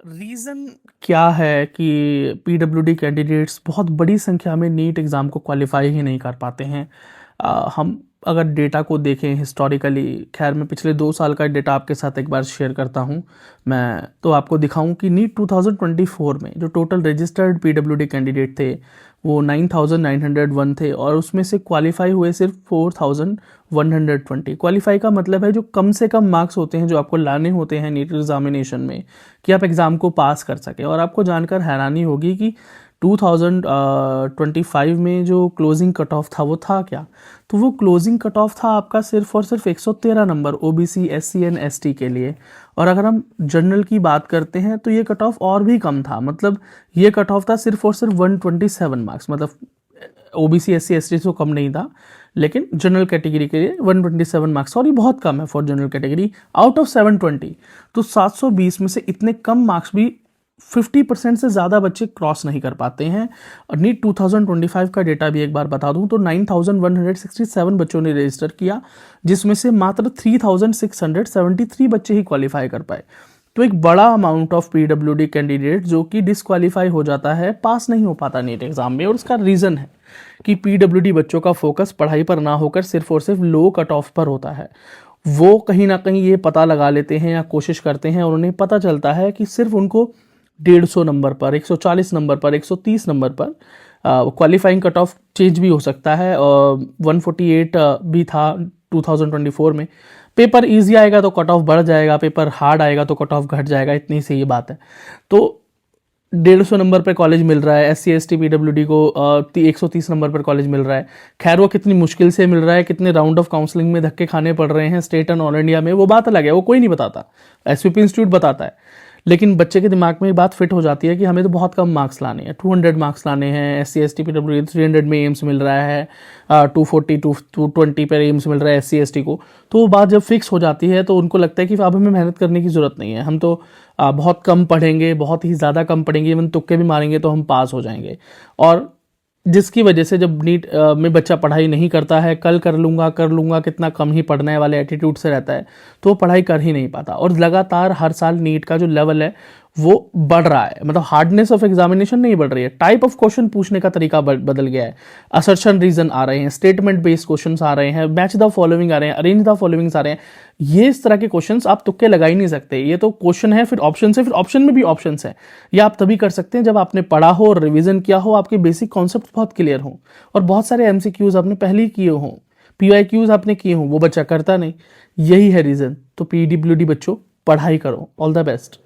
Reason क्या है कि पीडब्ल्यूडी कैंडिडेट्स बहुत बड़ी संख्या में नीट एग्ज़ाम को क्वालिफाई ही नहीं कर पाते हैं। हम अगर डेटा को देखें हिस्टोरिकली, खैर मैं पिछले 2 साल का डेटा आपके साथ एक बार शेयर करता हूं। मैं तो आपको दिखाऊं कि नीट 2024 में जो टोटल रजिस्टर्ड पीडब्ल्यूडी कैंडिडेट थे वो 9,901 थे और उसमें से क्वालिफाई हुए सिर्फ 4,120। क्वालिफाई का मतलब है जो कम से कम मार्क्स होते हैं जो आपको लाने होते हैं नीट एग्जामिनेशन में कि आप एग्ज़ाम को पास कर सकें। और आपको जानकर हैरानी होगी कि 2025 में जो क्लोजिंग कट ऑफ था वो था क्या, तो वो क्लोजिंग कट ऑफ था आपका सिर्फ और सिर्फ 113 number OBC SC and ST के लिए। और अगर हम जनरल की बात करते हैं तो ये कट ऑफ और भी कम था, मतलब ये कट ऑफ था सिर्फ और सिर्फ 127 मार्क्स, मतलब ओबीसी एससी एसटी से कम नहीं था, लेकिन जनरल कैटेगरी के लिए 127 मार्क्स, और ये बहुत कम है for general category out of 720। तो 720 में से इतने कम मार्क्स भी 50% से ज़्यादा बच्चे क्रॉस नहीं कर पाते हैं। और नीट 2025 का डेटा भी एक बार बता दूं तो 9,167 बच्चों ने रजिस्टर किया, जिसमें से मात्र 3,673 बच्चे ही क्वालिफाई कर पाए। तो एक बड़ा अमाउंट ऑफ पीडब्ल्यूडी कैंडिडेट जो कि डिस्क्वालीफाई हो जाता है, पास नहीं हो पाता नीट एग्जाम में। और उसका रीज़न है कि पीडब्ल्यूडी बच्चों का फोकस पढ़ाई पर ना होकर सिर्फ और सिर्फ लो कट ऑफ पर होता है। वो कहीं ना कहीं ये पता लगा लेते हैं या कोशिश करते हैं और उन्हें पता चलता है कि सिर्फ उनको 150 नंबर पर, 140 नंबर पर, 130 नंबर पर क्वालिफाइंग कट ऑफ चेंज भी हो सकता है। 148 भी था 2024 में। पेपर इजी आएगा तो कट ऑफ बढ़ जाएगा, पेपर हार्ड आएगा तो कट ऑफ घट जाएगा, इतनी सी ये बात है। तो 150 नंबर पर कॉलेज मिल रहा है S C S T PWD को, 130 नंबर पर कॉलेज मिल रहा है। खैर वो कितनी मुश्किल से मिल रहा है, कितने राउंड ऑफ काउंसलिंग में धक्के खाने पड़ रहे हैं स्टेट एंड ऑल इंडिया में, वो बात अलग है, वो कोई नहीं बताता, एसवीपी इंस्टीट्यूट बताता है। लेकिन बच्चे के दिमाग में ये बात फिट हो जाती है कि हमें तो बहुत कम मार्क्स लाने हैं, 200 मार्क्स लाने हैं। S C S T PWD 300 में एम्स मिल रहा है, 240 220 पर एम्स मिल रहा है एस सी एस टी को। तो वो बात जब फिक्स हो जाती है तो उनको लगता है कि अब हमें मेहनत करने की ज़रूरत नहीं है, हम तो बहुत कम पढ़ेंगे, बहुत ही ज़्यादा कम पढ़ेंगे, इवन तुक्के भी मारेंगे तो हम पास हो जाएंगे। और जिसकी वजह से जब नीट में बच्चा पढ़ाई नहीं करता है, कल कर लूँगा कितना कम ही पढ़ने वाले एटीट्यूड से रहता है, तो वो पढ़ाई कर ही नहीं पाता। और लगातार हर साल नीट का जो लेवल है वो बढ़ रहा है, मतलब हार्डनेस ऑफ एग्जामिनेशन नहीं बढ़ रही है, टाइप ऑफ क्वेश्चन पूछने का तरीका बदल गया है। असर्शन रीजन आ रहे हैं, स्टेटमेंट बेस्ड क्वेश्चंस आ रहे हैं, मैच द फॉलोइंग आ रहे हैं, अरेंज द फॉलोइंग्स आ रहे हैं। ये इस तरह के क्वेश्चंस आप तुक्के लगा ही नहीं सकते, ये तो क्वेश्चन है, फिर ऑप्शन है, फिर ऑप्शन में भी ऑप्शन है। ये आप तभी कर सकते हैं जब आपने पढ़ा हो और रिविजन किया हो, आपके बेसिक कॉन्सेप्ट बहुत क्लियर हो और बहुत सारे एमसीक्यूज आपने पहले ही किए हों, पीवाईक्यूज आपने किए हों। वो बच्चा करता नहीं, यही है रीजन। तो पीडब्ल्यूडी बच्चों पढ़ाई करो। All the best.